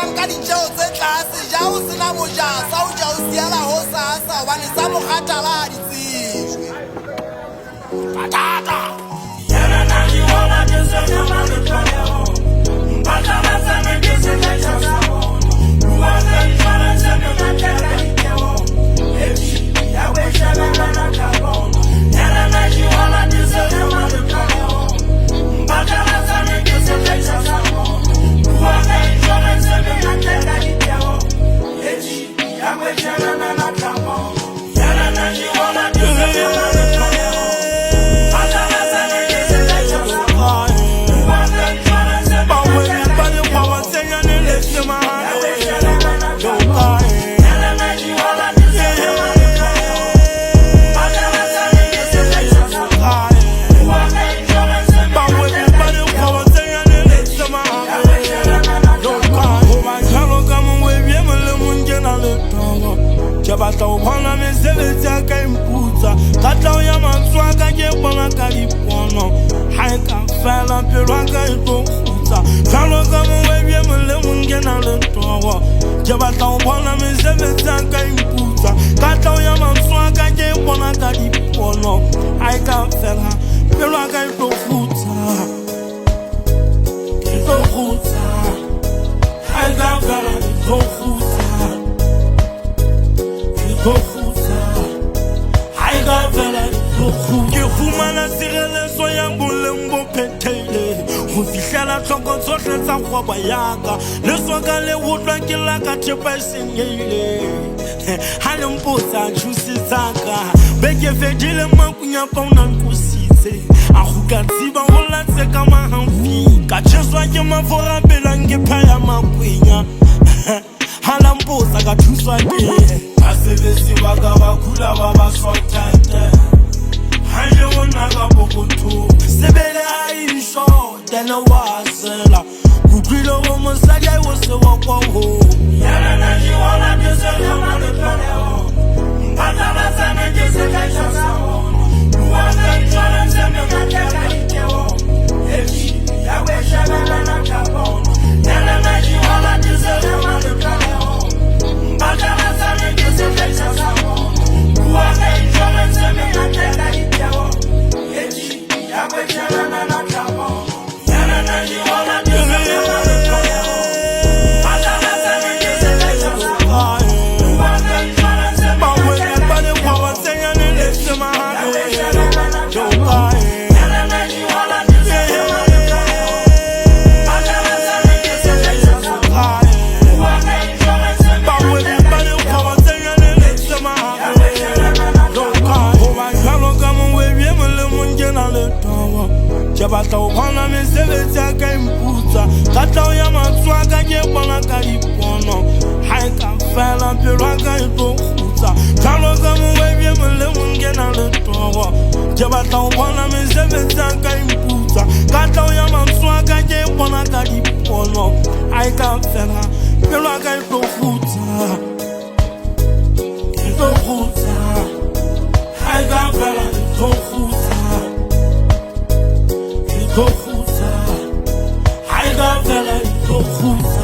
rekang ka ditjeo tse tlase ja o sena mojasa o ja o siela ho sasa hobane sa mokgathala ha di tsejwe patata yana na jiwala jesenya malekaleho mpatala sana jesenya chasabo luwanga njala nseme matela iteho ebi yawe shabela na kabono yana na jiwala jesenya malekaleho mpatala sana jesenya chasabo luwanga njala nseme matela iteho ebi yawe shabela na kabono yana na jiwala jesenya malekaleho Batao bana mesebetsi ya ka imputsa katao ya matswaka ke bona ka dipono ha ka fela pelo ka itlo khutsa jalo ka mowebi mole mongena le togo ke batao bana mesebetsi ya ka imputsa katao ya matswaka ke bona ka dipono ha ka fela pelo ka itlo khutsa ha ka fela itlo khutsa ke fumana tshireletso ya boleng bo phethile go fihlela tlhoko tsotlhe tsa kgwebo yaka le soka le utlwa ke la ka thepa e senyeile ha le mpotsa thusitsaka beke fedile makunya pa una nkusitse a go ka tsiba go latse ka mahamfi ka tsheswa ke mafora belang ke phaya makwenya hala mpotsa ka thuswa ke basebetsi ba ka ba khula ba ba sotate haye wona ka bokoto sebele a isho tena wasela kukwilo go mosadi a wo se wa kwa ho yana na jiwala bese ya malekaleho mpatala sana jese ka chasa luwanga njala nseme matela iteho ebi yawe shabela na kabono yana na jiwala bese ya malekaleho mpatala sana jese ka chasa luwanga njala nseme matela iteho ebi yawe shabela na kabono yana na jiwala bese ya malekaleho mpatala sana jese ka chasa luwanga njala nseme matela batao bana mesebetsi ya ka imputsa katao ya matswaka ke bona ka dipono ha ka fela pelo ka itlo khutsa jalo ka mowebi mole mongena le togo ke batao bana mesebetsi ya ka imputsa katao ya matswaka ke bona ka dipono ha ka fela pelo ka itlo khutsa ha ka fela itlo khutsa I got fella,